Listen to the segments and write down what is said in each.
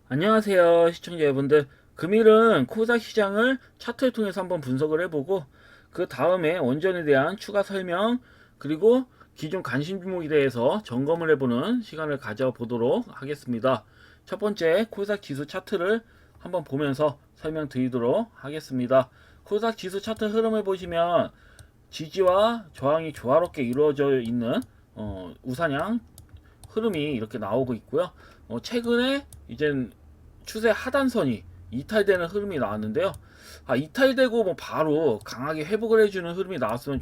안녕하세요 시청자 여러분들. 금일은 코스닥 시장을 차트를 통해서 한번 분석을 해보고, 그 다음에 원전에 대한 추가 설명, 그리고 기존 관심 종목에 대해서 점검을 해보는 시간을 가져보도록 하겠습니다. 첫 번째 코스닥 지수 차트를 한번 보면서 설명드리도록 하겠습니다. 코스닥 지수 차트 흐름을 보시면 지지와 저항이 조화롭게 이루어져 있는 우상향 흐름이 이렇게 나오고 있고요. 최근에 이젠 추세 하단선이 이탈되는 흐름이 나왔는데요. 이탈되고 뭐 바로 강하게 회복을 해주는 흐름이 나왔으면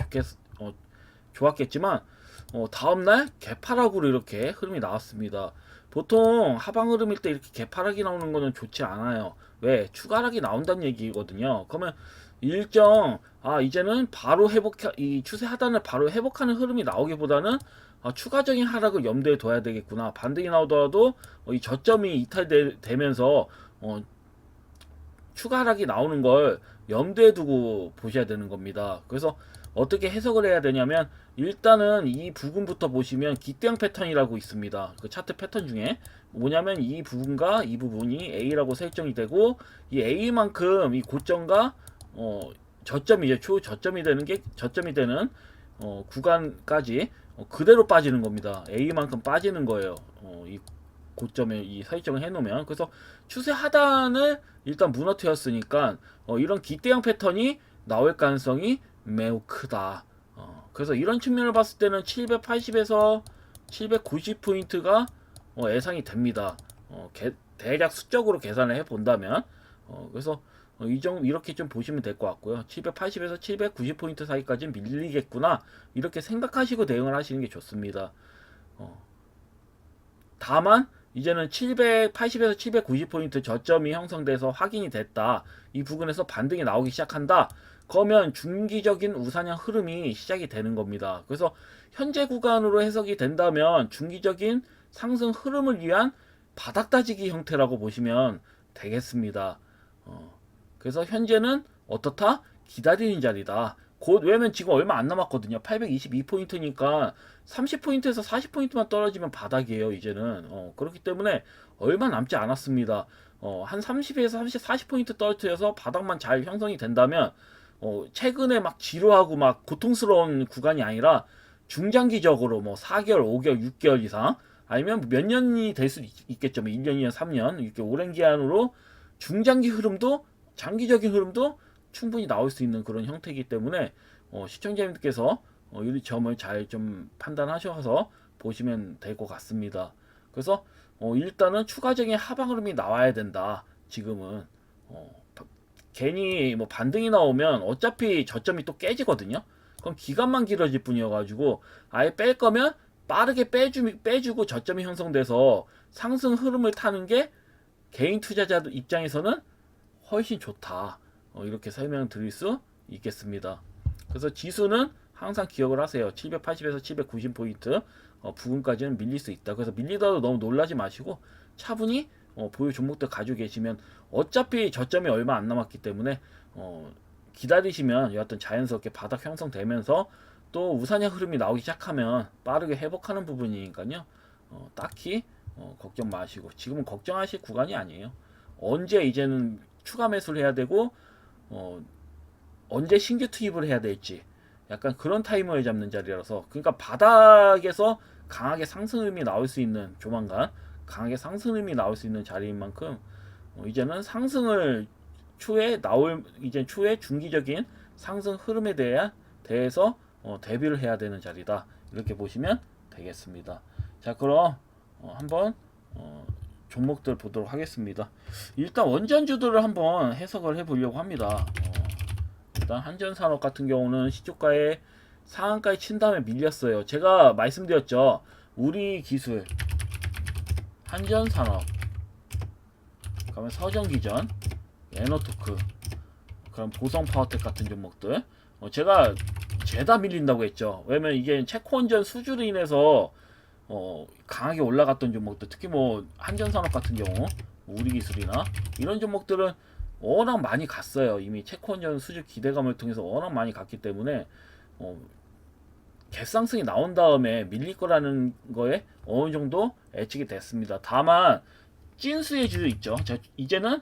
좋았겠지만, 다음날 개파락으로 이렇게 흐름이 나왔습니다. 보통 하방 흐름일 때 이렇게 개파락이 나오는 거는 좋지 않아요. 왜? 추가락이 나온다는 얘기거든요. 그러면 이제는 바로 이 추세 하단을 바로 회복하는 흐름이 나오기보다는 추가적인 하락을 염두에 둬야 되겠구나. 반등이 나오더라도 이 저점이 이탈되면서 추가 하락이 나오는 걸 염두에 두고 보셔야 되는 겁니다. 그래서 어떻게 해석을 해야 되냐면, 일단은 이 부분부터 보시면 기대형 패턴이라고 있습니다. 그 차트 패턴 중에 뭐냐면, 이 부분과 이 부분이 A라고 설정이 되고, 이 A만큼 이 고점과 저점이 이제 초저점이 되는 구간까지 그대로 빠지는 겁니다. A만큼 빠지는 거예요. 이 고점에 이 설정을 해놓으면. 그래서 추세 하단을 일단 무너뜨렸으니까 이런 기대형 패턴이 나올 가능성이 매우 크다. 그래서 이런 측면을 봤을 때는 780에서 790포인트가 예상이 됩니다. 대략 수적으로 계산을 해 본다면. 그래서 이렇게 좀 보시면 될 것 같고요. 780에서 790포인트 사이까지는 밀리겠구나, 이렇게 생각하시고 대응을 하시는 게 좋습니다. 다만 이제는 780에서 790포인트 저점이 형성돼서 확인이 됐다, 이 부분에서 반등이 나오기 시작한다, 그러면 중기적인 우상향 흐름이 시작이 되는 겁니다. 그래서 현재 구간으로 해석이 된다면 중기적인 상승 흐름을 위한 바닥 다지기 형태라고 보시면 되겠습니다. 그래서 현재는 어떻다? 기다리는 자리다. 왜냐면 지금 얼마 안 남았거든요. 822포인트니까 30포인트에서 40포인트만 떨어지면 바닥이에요, 이제는. 그렇기 때문에 얼마 남지 않았습니다. 한 30에서 40포인트 떨어뜨려서 바닥만 잘 형성이 된다면, 최근에 막 지루하고 막 고통스러운 구간이 아니라 중장기적으로 뭐 4개월, 5개월, 6개월 이상, 아니면 몇 년이 될 수 있겠죠. 뭐 1년, 2년, 3년, 이렇게 오랜 기간으로 중장기 흐름도, 장기적인 흐름도 충분히 나올 수 있는 그런 형태이기 때문에 시청자님들께서 이 점을 잘 좀 판단하셔서 보시면 될 것 같습니다. 그래서 일단은 추가적인 하방 흐름이 나와야 된다. 지금은 괜히 뭐 반등이 나오면 어차피 저점이 또 깨지거든요. 그럼 기간만 길어질 뿐이어가지고, 아예 뺄 거면 빠르게 빼주고 저점이 형성돼서 상승 흐름을 타는 게 개인 투자자 입장에서는 훨씬 좋다. 이렇게 설명을 드릴 수 있겠습니다. 그래서 지수는 항상 기억을 하세요. 780에서 790포인트 부분까지는 밀릴 수 있다. 그래서 밀리더라도 너무 놀라지 마시고 차분히 보유 종목들 가지고 계시면 어차피 저점이 얼마 안 남았기 때문에 기다리시면 여하튼 자연스럽게 바닥 형성되면서 또 우상향 흐름이 나오기 시작하면 빠르게 회복하는 부분이니까요. 딱히 걱정 마시고, 지금은 걱정하실 구간이 아니에요. 언제 이제는 추가 매수를 해야 되고 언제 신규 투입을 해야 될지 약간 그런 타이머를 잡는 자리라서, 그러니까 바닥에서 강하게 상승 흐름이 나올 수 있는, 조만간 강하게 상승 흐름이 나올 수 있는 자리인 만큼 이제는 이제 추후에 중기적인 상승 흐름에 대해서 대비를 해야 되는 자리다, 이렇게 보시면 되겠습니다. 자, 그럼 한번 종목들 보도록 하겠습니다. 일단 원전주들을 한번 해석을 해보려고 합니다. 일단 한전산업 같은 경우는 시초가에 상한가에 친 다음에 밀렸어요. 제가 말씀드렸죠. 우리 기술, 한전산업, 그러면 죄다 밀린다고 했죠. 왜냐면 이게 채권전 수주로 인해서 강하게 올라갔던 종목들, 특히 뭐 한전산업 같은 경우 우리기술이나 이런 종목들은 워낙 많이 갔어요. 이미 채권전 수주 기대감을 통해서 워낙 많이 갔기 때문에 어, 갭상승이 나온 다음에 밀릴 거라는 거에 어느 정도 예측이 됐습니다. 다만 찐수의 주도 있죠. 이제는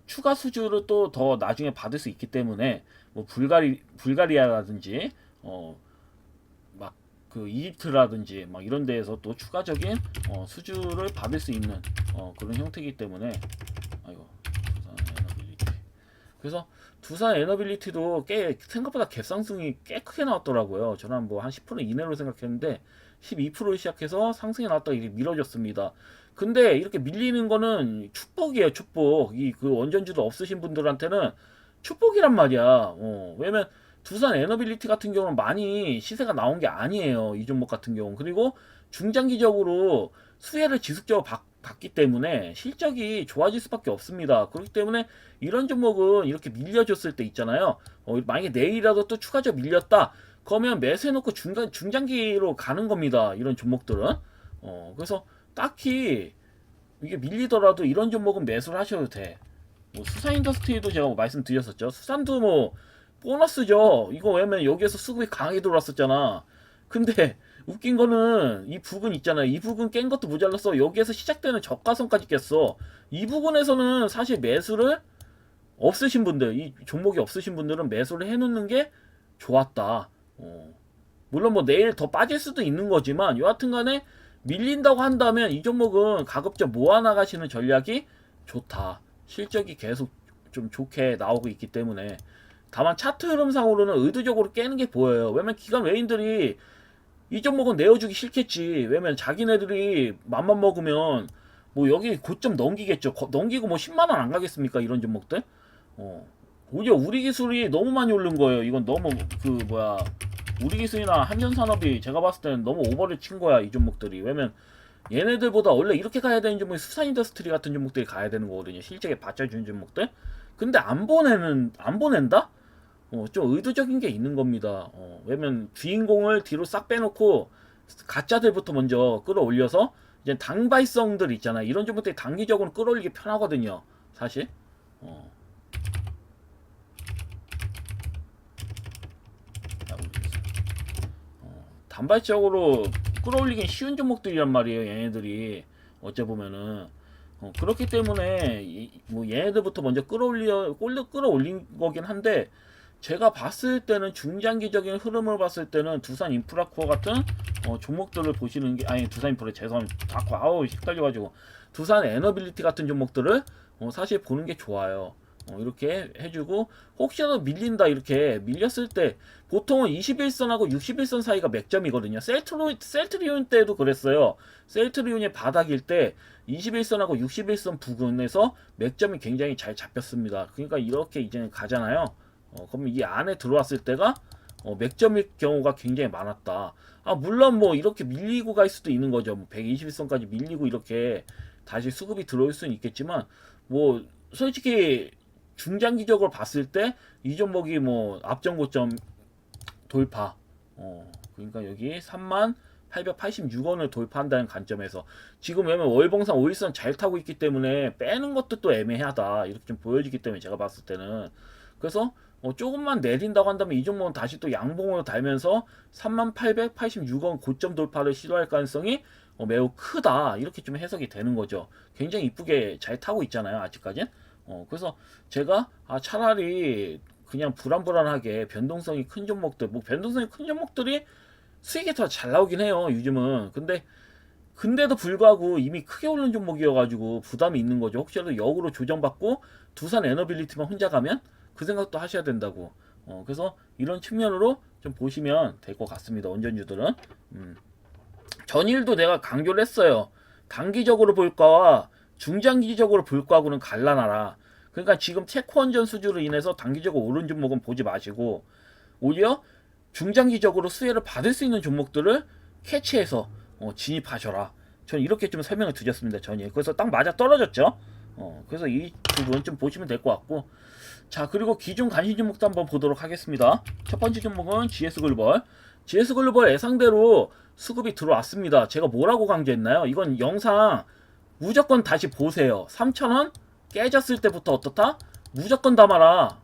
추가 수주를 또 더 나중에 받을 수 있기 때문에 뭐 불가리아라든지 막 그 이집트라든지 막 이런 데에서 또 추가적인 수주를 받을 수 있는 그런 형태이기 때문에 아이고 두산 에너빌리티. 그래서 두산 에너빌리티도 꽤 생각보다 갭상승이 꽤 크게 나왔더라고요. 저는 뭐 한 10% 이내로 생각했는데 12% 시작해서 상승이 나왔다가 이게 밀어졌습니다. 근데 이렇게 밀리는 거는 축복이에요, 축복. 이 그 원전주도 없으신 분들한테는 축복이란 말이야. 왜냐면 두산 에너빌리티 같은 경우는 많이 시세가 나온 게 아니에요. 이 종목 같은 경우. 그리고 중장기적으로 수혜를 지속적으로 받기 때문에 실적이 좋아질 수밖에 없습니다. 그렇기 때문에 이런 종목은 이렇게 밀려줬을 때 있잖아요. 만약에 내일이라도 또 추가적으로 밀렸다. 그러면 매수해놓고 중장기로 가는 겁니다. 이런 종목들은. 그래서 딱히 이게 밀리더라도 이런 종목은 매수를 하셔도 돼. 뭐 수산인더스트리도 제가 뭐 말씀드렸었죠. 수산도 뭐 보너스죠. 이거 왜냐면 여기에서 수급이 강하게 들어왔었잖아. 근데 웃긴 거는 이 부근 있잖아요. 이 부근 깬 것도 모자랐어. 여기에서 시작되는 저가선까지 깼어. 이 부분에서는 사실 매수를 없으신 분들, 이 종목이 없으신 분들은 매수를 해놓는 게 좋았다. 물론 뭐 내일 더 빠질 수도 있는 거지만 여하튼 간에 밀린다고 한다면 이 종목은 가급적 모아나가시는 전략이 좋다. 실적이 계속 좀 좋게 나오고 있기 때문에. 다만 차트 흐름상으로는 의도적으로 깨는 게 보여요. 왜냐면 기관 외인들이 이 종목은 내어주기 싫겠지. 왜냐면 자기네들이 맘만 먹으면 뭐 여기 고점 넘기겠죠. 넘기고 뭐 10만원 안 가겠습니까? 이런 종목들. 오히려 우리 기술이 너무 많이 오른 거예요. 이건 너무 그 뭐야, 우리 기술이나 한전산업이 제가 봤을 때는 너무 오버를 친 거야. 이 종목들이. 왜냐면 얘네들보다 원래 이렇게 가야 되는 종목이 수산인더스트리 같은 종목들이 가야 되는 거거든요. 실적에 받쳐주는 종목들. 근데 안 보낸다? 좀 의도적인 게 있는 겁니다. 왜냐면 주인공을 뒤로 싹 빼놓고 가짜들부터 먼저 끌어올려서 이제 당발성들 있잖아. 이런 종목들이 단기적으로 끌어올리기 편하거든요. 사실. 어. 단발적으로 끌어올리긴 쉬운 종목들이란 말이에요. 얘네들이 어째 보면은 그렇기 때문에 뭐 얘네들부터 먼저 끌어올린 거긴 한데 제가 봤을 때는 중장기적인 흐름을 봤을 때는 두산 인프라코어 같은 종목들을 보시는 게 아니 두산 인프라 죄송합니다. 자꾸 아우 헷갈려가지고 두산 에너빌리티 같은 종목들을 사실 보는 게 좋아요. 이렇게 해주고 혹시라도 밀린다 이렇게 밀렸을 때 보통은 21선하고 61선 사이가 맥점이거든요. 셀트리온 때도 그랬어요. 셀트리온이 바닥일 때 21선하고 61선 부근에서 맥점이 굉장히 잘 잡혔습니다. 그러니까 이렇게 이제 가잖아요. 그러면 이 안에 들어왔을 때가 맥점일 경우가 굉장히 많았다. 물론 뭐 이렇게 밀리고 갈 수도 있는 거죠. 뭐 121선까지 밀리고 이렇게 다시 수급이 들어올 수는 있겠지만 뭐 솔직히 중장기적으로 봤을 때 이 종목이 뭐 앞전 고점 돌파. 그러니까 여기 3886원을 돌파한다는 관점에서 지금 왜냐면 월봉상 5일선 잘 타고 있기 때문에 빼는 것도 또 애매하다. 이렇게 좀 보여지기 때문에 제가 봤을 때는 그래서 조금만 내린다고 한다면 이 종목은 다시 또 양봉으로 달면서 3886원 고점 돌파를 시도할 가능성이 매우 크다. 이렇게 좀 해석이 되는 거죠. 굉장히 이쁘게 잘 타고 있잖아요. 아직까지는. 그래서 제가 차라리 그냥 불안불안하게 변동성이 큰 종목들, 뭐 변동성이 큰 종목들이 수익이 더 잘 나오긴 해요. 요즘은. 근데도 불구하고 이미 크게 오른 종목이어가지고 부담이 있는 거죠. 혹시라도 역으로 조정받고 두산 에너빌리티만 혼자 가면 그 생각도 하셔야 된다고. 그래서 이런 측면으로 좀 보시면 될 것 같습니다. 원전주들은. 전일도 내가 강조를 했어요. 단기적으로 볼 거와 중장기적으로 볼 거하고는 갈라놔라. 그러니까 지금 채권전 수주로 인해서 단기적으로 오른 종목은 보지 마시고 오히려 중장기적으로 수혜를 받을 수 있는 종목들을 캐치해서 진입하셔라. 전 이렇게 좀 설명을 드렸습니다. 전일. 그래서 딱 맞아 떨어졌죠. 그래서 이 부분 좀 보시면 될 것 같고 자, 그리고 기존 간신 종목도 한번 보도록 하겠습니다. 첫 번째 종목은 GS글로벌. GS글로벌 예상대로 수급이 들어왔습니다. 제가 뭐라고 강조했나요? 이건 영상 무조건 다시 보세요. 3,000원 깨졌을 때부터 어떻다? 무조건 담아라.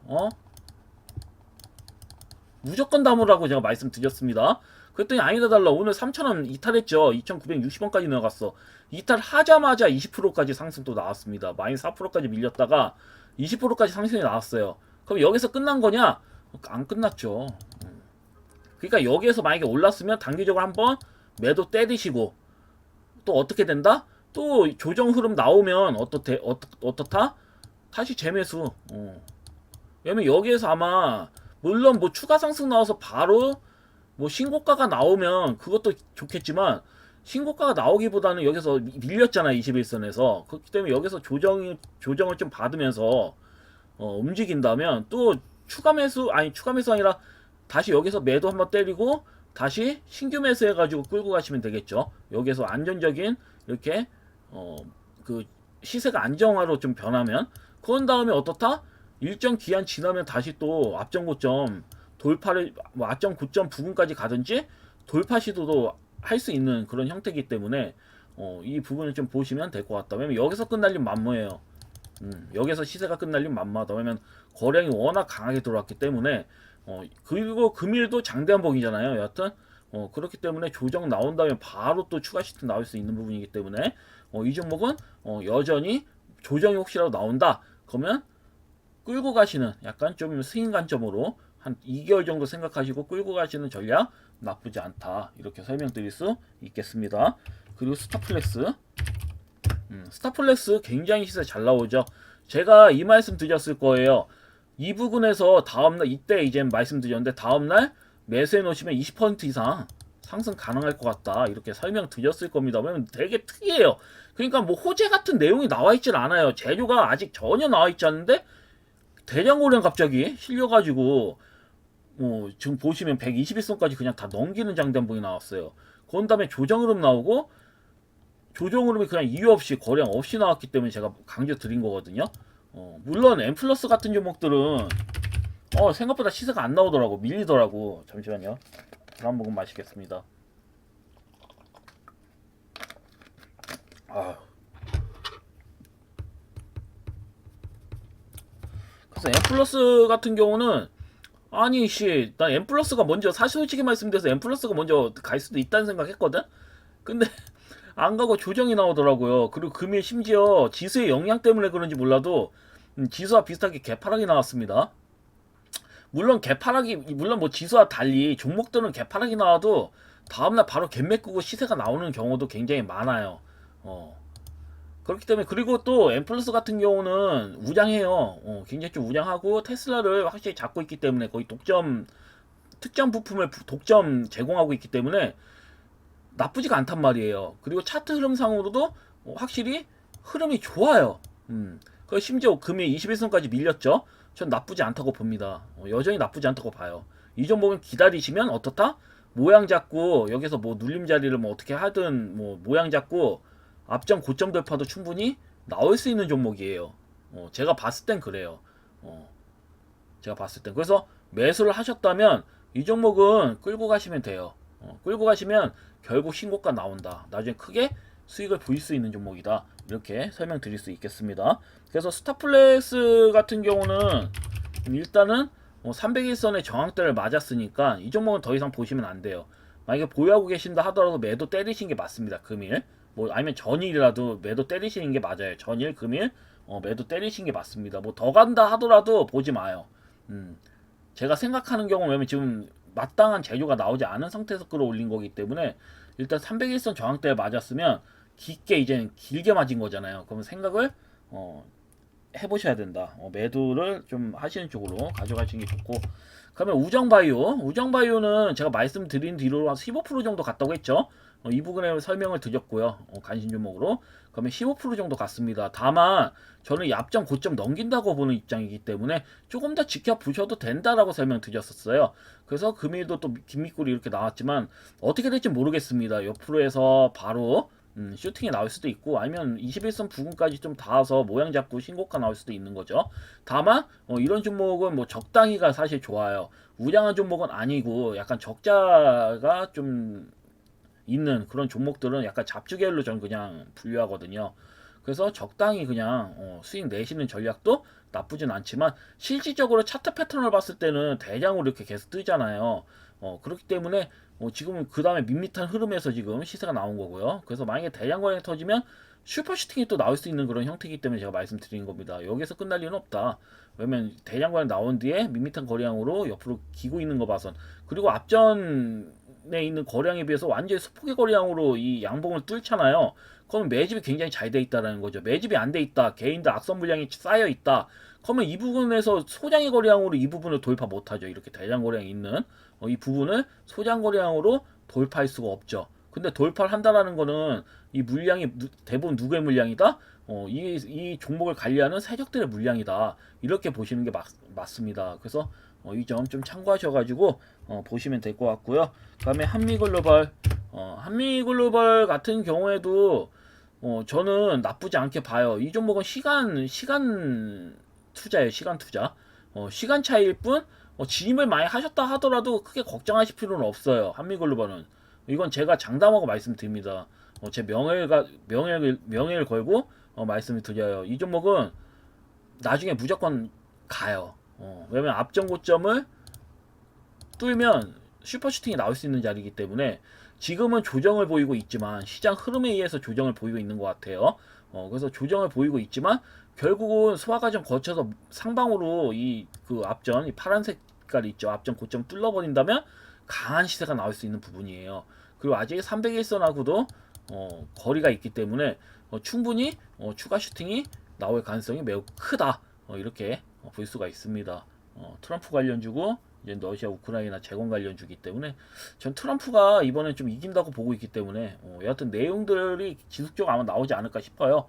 무조건 담으라고 제가 말씀드렸습니다. 그랬더니 아니다 달라. 오늘 3,000원 이탈했죠. 2,960원까지 내려갔어. 이탈하자마자 20%까지 상승 또 나왔습니다. 마이너스 4%까지 밀렸다가 20%까지 상승이 나왔어요. 그럼 여기서 끝난 거냐? 안 끝났죠. 그러니까 여기에서 만약에 올랐으면 단기적으로 한번 매도 때리시고 또 어떻게 된다? 또 조정 흐름 나오면 어떻다? 다시 재매수. 왜냐면 여기에서 아마 물론 뭐 추가 상승 나와서 바로 뭐 신고가가 나오면 그것도 좋겠지만 신고가가 나오기보다는 여기서 밀렸잖아요. 21선에서. 그렇기 때문에 여기서 조정을 좀 받으면서 움직인다면 또 추가 매수 아니라 다시 여기서 매도 한번 때리고 다시 신규 매수 해가지고 끌고 가시면 되겠죠. 여기서 안전적인 이렇게 그 시세가 안정화로 좀 변하면 그런 다음에 어떻다? 일정 기한 지나면 다시 또 앞전 고점 돌파를 뭐 앞전 고점 부근까지 가든지 돌파 시도도 할 수 있는 그런 형태이기 때문에 이 부분을 좀 보시면 될 것 같다. 왜냐면 여기서 끝날림 만무예요. 여기서 시세가 끝날림 만무하다. 왜냐면 거량이 워낙 강하게 들어왔기 때문에 그리고 금일도 장대한봉이잖아요. 여하튼 그렇기 때문에 조정 나온다면 바로 또 추가 시트 나올 수 있는 부분이기 때문에 이 종목은 여전히 조정이 혹시라도 나온다. 그러면 끌고 가시는 약간 좀 스윙 관점으로 한 2개월 정도 생각하시고 끌고 가시는 전략 나쁘지 않다. 이렇게 설명드릴 수 있겠습니다. 그리고 스타플렉스. 스타플렉스 굉장히 시세 잘 나오죠. 제가 이 말씀 드렸을 거예요. 이 부분에서 다음날 이때 이제 말씀드렸는데 다음날 매수해 놓으시면 20% 이상 상승 가능할 것 같다. 이렇게 설명드렸을 겁니다. 왜냐면 되게 특이해요. 그러니까 뭐 호재 같은 내용이 나와 있질 않아요. 재료가 아직 전혀 나와 있지 않는데 대량 고량 갑자기 실려가지고 지금 보시면 121선까지 그냥 다 넘기는 장단봉이 나왔어요. 그런 다음에 조정 흐름 나오고 조정 흐름이 그냥 이유 없이 거량 없이 나왔기 때문에 제가 강조 드린 거거든요. 물론 M 플러스 같은 종목들은 생각보다 시세가 안 나오더라고. 밀리더라고. 잠시만요. 물 한 모금 마시겠습니다. 그래서 M 플러스 같은 경우는 아니 난 M 플러스가 먼저 사실 솔직히 말씀드려서 M 플러스가 먼저 갈 수도 있다는 생각했거든. 근데 안 가고 조정이 나오더라고요. 그리고 금일 심지어 지수의 영향 때문에 그런지 몰라도 지수와 비슷하게 개파락이 나왔습니다. 물론 뭐 지수와 달리 종목들은 개파락이 나와도 다음날 바로 갭매 끄고 시세가 나오는 경우도 굉장히 많아요. 그렇기 때문에 그리고 또 M 플러스 같은 경우는 우량해요. 굉장히 좀 우량하고 테슬라를 확실히 잡고 있기 때문에 거의 특정 부품을 독점 제공하고 있기 때문에 나쁘지가 않단 말이에요. 그리고 차트 흐름상으로도 확실히 흐름이 좋아요. 그 심지어 금일 21선까지 밀렸죠. 전 나쁘지 않다고 봅니다. 여전히 나쁘지 않다고 봐요. 이 종목은 기다리시면 어떻다? 모양 잡고 여기서 뭐 눌림 자리를 뭐 어떻게 하든 뭐 모양 잡고 앞전 고점 돌파도 충분히 나올 수 있는 종목이에요. 제가 봤을 땐 그래요. 제가 봤을 땐 그래서 매수를 하셨다면 이 종목은 끌고 가시면 돼요. 끌고 가시면 결국 신고가 나온다. 나중에 크게 수익을 보일 수 있는 종목이다. 이렇게 설명드릴 수 있겠습니다. 그래서 스타플렉스 같은 경우는 일단은 301선의 저항대를 맞았으니까 이 종목은 더 이상 보시면 안 돼요. 만약에 보유하고 계신다 하더라도 매도 때리신 게 맞습니다. 금일 뭐 아니면 전일이라도 매도 때리시는 게 맞아요. 전일 금일 매도 때리신 게 맞습니다. 뭐 더 간다 하더라도 보지 마요. 제가 생각하는 경우 왜냐면 지금 마땅한 재료가 나오지 않은 상태에서 끌어올린 거기 때문에 일단 301선 저항대에 맞았으면 이제 길게 맞은 거잖아요. 그러면 생각을 해보셔야 된다. 매도를 좀 하시는 쪽으로 가져가시는 게 좋고. 그러면 우정바이오는 제가 말씀드린 뒤로 한 15% 정도 갔다고 했죠. 이 부분에 설명을 드렸고요. 간신 종목으로. 그러면 15% 정도 갔습니다. 다만 저는 얍점 고점 넘긴다고 보는 입장이기 때문에 조금 더 지켜보셔도 된다라고 설명드렸었어요. 그래서 금일도 또 긴미꿀이 이렇게 나왔지만 어떻게 될지 모르겠습니다. 옆으로 해서 바로 슈팅이 나올 수도 있고 아니면 21선 부근까지 좀 닿아서 모양 잡고 신고가 나올 수도 있는 거죠. 다만 이런 종목은 뭐 적당히가 사실 좋아요. 우량한 종목은 아니고 약간 적자가 좀 있는 그런 종목들은 약간 잡주 계열로 저는 그냥 분류하거든요. 그래서 적당히 그냥 수익 내시는 전략도 나쁘진 않지만 실질적으로 차트 패턴을 봤을 때는 대량으로 이렇게 계속 뜨잖아요. 그렇기 때문에 지금은 그 다음에 밋밋한 흐름에서 지금 시세가 나온 거고요. 그래서 만약에 대량 거래가 터지면 슈퍼슈팅이 또 나올 수 있는 그런 형태이기 때문에 제가 말씀드린 겁니다. 여기서 끝날 리는 없다. 왜냐면 대량 거래 나온 뒤에 밋밋한 거래량으로 옆으로 기고 있는 거 봐선 그리고 앞전에 있는 거래량에 비해서 완전히 소폭의 거래량으로 이 양봉을 뚫잖아요. 그러면 매집이 굉장히 잘 돼 있다라는 거죠. 매집이 안 돼 있다. 개인들 악성 물량이 쌓여 있다. 그러면 이 부분에서 소장의 거래량으로 이 부분을 돌파 못 하죠. 이렇게 대량 거래량이 있는 이 부분을 소장 거래량으로 돌파할 수가 없죠. 근데 돌파를 한다라는 거는 이 물량이 대부분 누구의 물량이다? 이 종목을 관리하는 세력들의 물량이다. 이렇게 보시는 게 맞습니다. 그래서 이 점 좀 참고하셔가지고 보시면 될 것 같고요. 그다음에 한미글로벌, 한미글로벌 같은 경우에도 저는 나쁘지 않게 봐요. 이 종목은 시간 투자예요. 시간 투자. 시간 차이일 뿐 진입을 많이 하셨다 하더라도 크게 걱정하실 필요는 없어요. 한미글로벌은. 이건 제가 장담하고 말씀드립니다. 제 명예를 걸고 말씀을 드려요. 이 종목은 나중에 무조건 가요. 왜냐면 앞전 고점을 뚫면 슈퍼슈팅이 나올 수 있는 자리이기 때문에 지금은 조정을 보이고 있지만 시장 흐름에 의해서 조정을 보이고 있는 것 같아요. 그래서 조정을 보이고 있지만 결국은 소화 과정 거쳐서 상방으로 이 그 앞전 이 파란색 색깔 있죠. 앞전 고점 뚫어버린다면 강한 시세가 나올 수 있는 부분이에요. 그리고 아직 301선하고도 거리가 있기 때문에 충분히 추가 슈팅이 나올 가능성이 매우 크다. 이렇게 볼 수가 있습니다. 트럼프 관련주고 이제 러시아 우크라이나 재건 관련주기 때문에 전 트럼프가 이번엔 좀 이긴다고 보고 있기 때문에 여하튼 내용들이 지속적으로 아마 나오지 않을까 싶어요.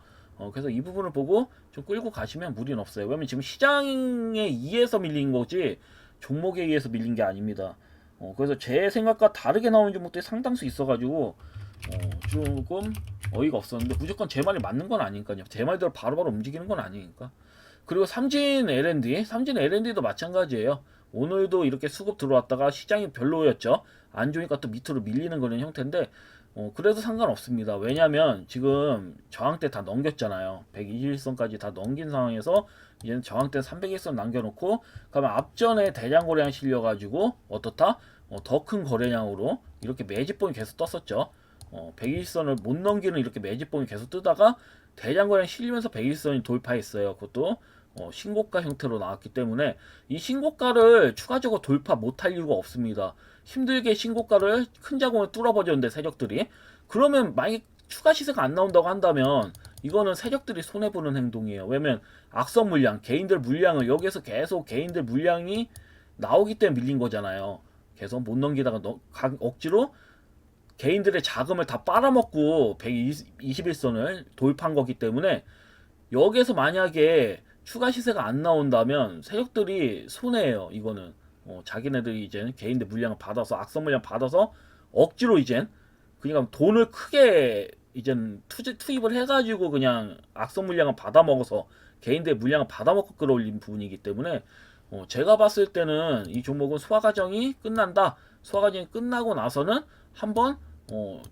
그래서 이 부분을 보고 좀 끌고 가시면 무리는 없어요. 왜냐면 지금 시장에 의해서 밀린 거지 종목에 의해서 밀린 게 아닙니다. 그래서 제 생각과 다르게 나오는 종목들이 상당수 있어가지고 조금 어이가 없었는데 무조건 제 말이 맞는 건 아니니까요. 제 말대로 바로바로 움직이는 건 아니니까. 그리고 삼진 L&D도 마찬가지예요. 오늘도 이렇게 수급 들어왔다가 시장이 별로였죠. 안 좋으니까 또 밑으로 밀리는 그런 형태인데 그래도 상관없습니다. 왜냐면 지금 저항대 다 넘겼잖아요. 121선까지 다 넘긴 상황에서 이제는 저항대 301선 남겨놓고 그러면 앞전에 대량 거래량 실려가지고 어떻다? 더 큰 거래량으로 이렇게 매집봉이 계속 떴었죠. 121선을 못 넘기는 이렇게 매집봉이 계속 뜨다가 대량 거래량 실리면서 121선이 돌파했어요. 그것도 신고가 형태로 나왔기 때문에 이 신고가를 추가적으로 돌파 못할 이유가 없습니다. 힘들게 신고가를 큰 자금을 뚫어버렸는데 세력들이 그러면 만약 추가 시세가 안 나온다고 한다면 이거는 세력들이 손해보는 행동이에요. 왜냐면 악성 물량, 개인들 물량을 여기에서 계속 개인들 물량이 나오기 때문에 밀린 거잖아요. 계속 못 넘기다가 억지로 개인들의 자금을 다 빨아먹고 121선을 도입한 거기 때문에 여기에서 만약에 추가 시세가 안 나온다면 세력들이 손해예요. 이거는 자기네들이 이제 개인들 물량을 받아서 악성 물량 받아서 억지로 이젠 그러니까 돈을 크게 이젠 투입을 해가지고 그냥 악성 물량을 받아먹어서 개인들의 물량을 받아먹고 끌어올린 부분이기 때문에 제가 봤을 때는 이 종목은 소화 과정이 끝난다. 소화 과정이 끝나고 나서는 한번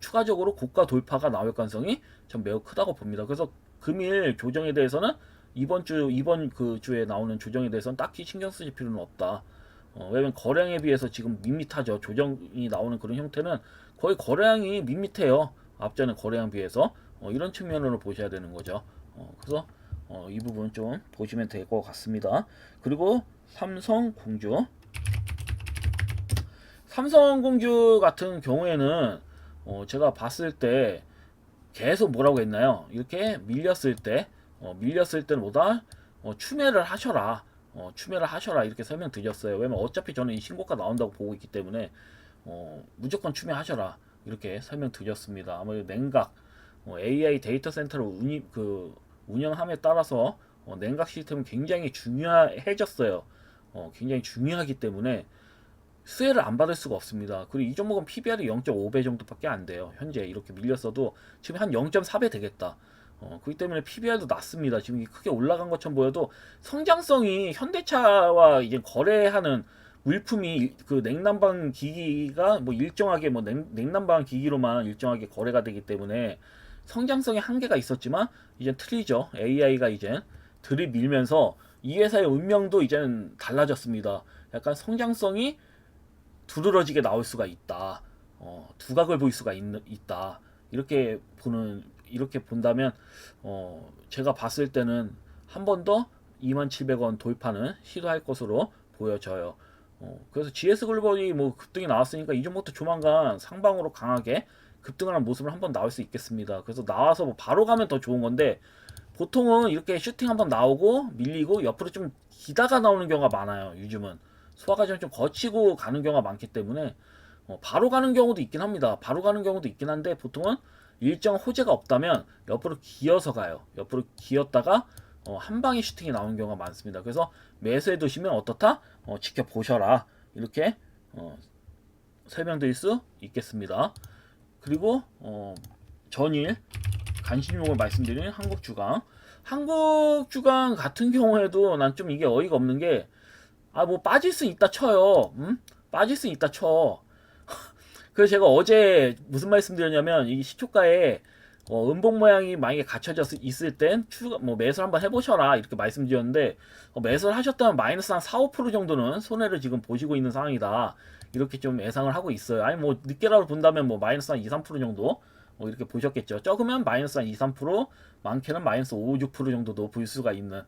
추가적으로 고가 돌파가 나올 가능성이 전 매우 크다고 봅니다. 그래서 금일 조정에 대해서는 이번 그 주에 나오는 조정에 대해서는 딱히 신경 쓰실 필요는 없다. 왜냐면 거래량에 비해서 지금 밋밋하죠. 조정이 나오는 그런 형태는 거의 거래량이 밋밋해요. 앞전에 거래량 비해서 이런 측면으로 보셔야 되는 거죠. 그래서 이 부분 좀 보시면 될 것 같습니다. 그리고 삼성공주 같은 경우에는 제가 봤을 때 계속 뭐라고 했나요? 이렇게 밀렸을 때는 뭐다? 추매를 하셔라. 추매를 하셔라. 이렇게 설명드렸어요. 왜냐면 어차피 저는 이 신고가 나온다고 보고 있기 때문에 무조건 추매하셔라. 이렇게 설명드렸습니다. 아무래도 냉각, AI 데이터 센터를 운영함에 따라서 냉각 시스템은 굉장히 중요해졌어요. 굉장히 중요하기 때문에 수혜를 안 받을 수가 없습니다. 그리고 이 종목은 PBR이 0.5배 정도밖에 안 돼요. 현재 이렇게 밀렸어도 지금 한 0.4배 되겠다. 그렇기 때문에 PBR도 낮습니다. 지금 크게 올라간 것처럼 보여도 성장성이 현대차와 이제 거래하는 물품이 그 냉난방 기기가 뭐 일정하게 뭐 냉난방 기기로만 일정하게 거래가 되기 때문에 성장성에 한계가 있었지만 이제 틀리죠. AI가 이제 들이밀면서 이 회사의 운명도 이제는 달라졌습니다. 약간 성장성이 두드러지게 나올 수가 있다. 두각을 보일 수가 있다. 이렇게 본다면 제가 봤을 때는 한 번 더 27,000원 돌파는 시도할 것으로 보여져요. 그래서 GS글로벌이 뭐 급등이 나왔으니까 이 종목도 조만간 상방으로 강하게 급등하는 모습을 한번 나올 수 있겠습니다. 그래서 나와서 뭐 바로 가면 더 좋은 건데 보통은 이렇게 슈팅 한번 나오고 밀리고 옆으로 좀 기다가 나오는 경우가 많아요. 요즘은 소화 과정 좀 거치고 가는 경우가 많기 때문에 바로 가는 경우도 있긴 합니다. 바로 가는 경우도 있긴 한데 보통은 일정 호재가 없다면 옆으로 기어서 가요. 옆으로 기었다가 한 방에 슈팅이 나오는 경우가 많습니다. 그래서 매수해 두시면 어떻다? 지켜보셔라. 이렇게 설명드릴 수 있겠습니다. 그리고 전일 간신용을 말씀드린 한국주강. 한국주강 같은 경우에도 난 좀 이게 어이가 없는 게, 뭐 빠질 수 있다 쳐요. 빠질 수 있다 쳐. 그래서 제가 어제 무슨 말씀드렸냐면, 이 시초가에 음봉 모양이 만약에 갖춰져 있을 땐 뭐 매수를 한번 해보셔라 이렇게 말씀드렸는데, 매수를 하셨다면 마이너스 한 4~5% 정도는 손해를 지금 보시고 있는 상황이다. 이렇게 좀 예상을 하고 있어요. 아니 뭐 늦게라도 본다면 뭐 마이너스 한 2~3% 정도 이렇게 보셨겠죠. 적으면 마이너스 한 2~3%, 많게는 마이너스 5~6% 정도도 볼 수가 있는.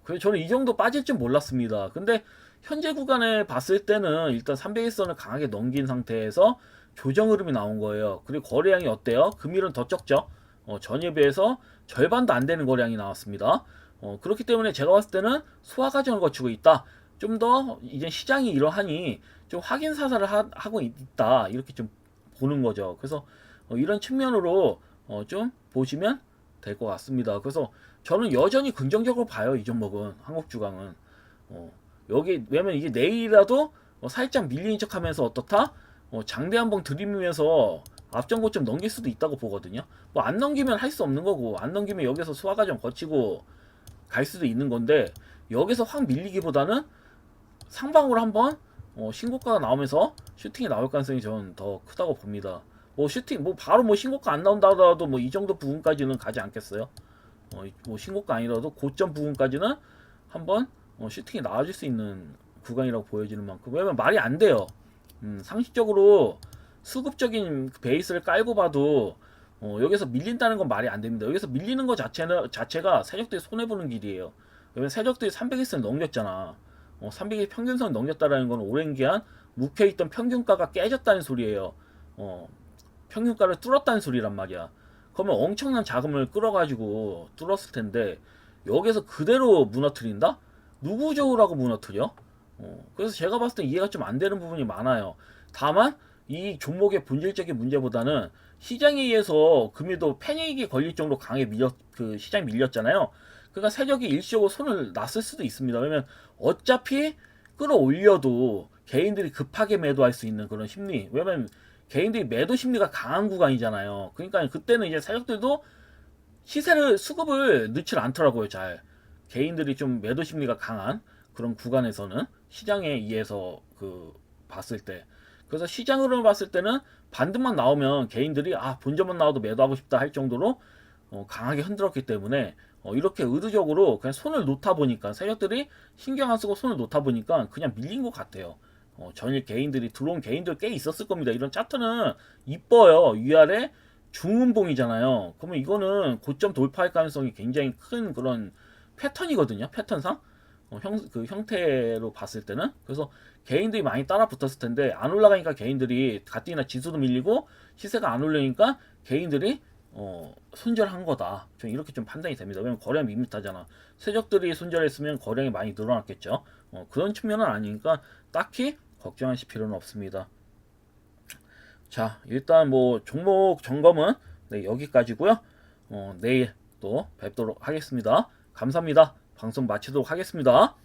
그래서 저는 이 정도 빠질 줄 몰랐습니다. 근데 현재 구간을 봤을 때는 일단 300일선을 강하게 넘긴 상태에서 조정 흐름이 나온 거예요. 그리고 거래량이 어때요? 금일은 더 적죠. 전에 비해서 절반도 안 되는 거래량이 나왔습니다. 그렇기 때문에 제가 봤을 때는 소화 과정을 거치고 있다. 좀 더 이제 시장이 이러하니 좀 확인 사살을 하고 있다. 이렇게 좀 보는 거죠. 그래서 이런 측면으로 좀 보시면 될 것 같습니다. 그래서 저는 여전히 긍정적으로 봐요. 이 종목은 한국주강은 여기 왜냐면 이게 내일이라도 살짝 밀리는 척하면서 어떻다? 장대 한번 들이밀면서 앞전 고점 넘길 수도 있다고 보거든요. 뭐 안 넘기면 할 수 없는 거고 안 넘기면 여기서 소화 과정 거치고 갈 수도 있는 건데 여기서 확 밀리기보다는 상방으로 한번 신고가가 나오면서 슈팅이 나올 가능성이 저는 더 크다고 봅니다. 뭐 슈팅 뭐 바로 뭐 신고가 안 나온다 하더라도 뭐 이 정도 부분까지는 가지 않겠어요? 뭐 신고가 아니라도 고점 부분까지는 한번 슈팅이 나와줄 수 있는 구간이라고 보여지는 만큼 왜냐면 말이 안 돼요. 상식적으로 수급적인 베이스를 깔고 봐도 여기서 밀린다는 건 말이 안 됩니다. 여기서 밀리는 것 자체가 세력들이 손해보는 길이에요. 왜냐면 세력들이 300일선을 넘겼잖아. 300일 평균선을 넘겼다라는 건 오랜 기간 묵혀있던 평균가가 깨졌다는 소리예요. 평균가를 뚫었다는 소리란 말이야. 그러면 엄청난 자금을 끌어가지고 뚫었을 텐데 여기서 그대로 무너뜨린다? 누구 좋으라고 무너뜨려? 그래서 제가 봤을 때 이해가 좀 안 되는 부분이 많아요. 다만 이 종목의 본질적인 문제보다는 시장에 의해서 금일도 패닉이 걸릴 정도로 강하게 시장이 밀렸잖아요. 그러니까 세력이 일시적으로 손을 놨을 수도 있습니다. 왜냐면 어차피 끌어올려도 개인들이 급하게 매도할 수 있는 그런 심리. 왜냐면 개인들이 매도 심리가 강한 구간이잖아요. 그러니까 그때는 이제 세력들도 수급을 넣질 않더라고요. 잘 개인들이 좀 매도 심리가 강한 그런 구간에서는 시장에 의해서 봤을 때 그래서 시장 흐름을 봤을 때는 반등만 나오면 개인들이 본전만 나와도 매도하고 싶다 할 정도로 강하게 흔들었기 때문에 이렇게 의도적으로 그냥 손을 놓다 보니까 세력들이 신경 안 쓰고 손을 놓다 보니까 그냥 밀린 것 같아요. 전일 개인들이 들어온 개인들 꽤 있었을 겁니다. 이런 차트는 이뻐요. 위아래 중음봉이잖아요. 그러면 이거는 고점 돌파할 가능성이 굉장히 큰 그런 패턴이거든요. 패턴상 그 형태로 봤을 때는 그래서 개인들이 많이 따라 붙었을 텐데 안 올라가니까 개인들이 가뜩이나 지수도 밀리고 시세가 안 올리니까 개인들이 손절한 거다. 좀 이렇게 좀 판단이 됩니다. 왜냐면 거래량 밋밋하잖아. 세력들이 손절했으면 거래량이 많이 늘어났겠죠. 그런 측면은 아니니까 딱히 걱정하실 필요는 없습니다. 자, 일단 뭐 종목 점검은 네, 여기까지고요. 내일 또 뵙도록 하겠습니다. 감사합니다. 방송 마치도록 하겠습니다.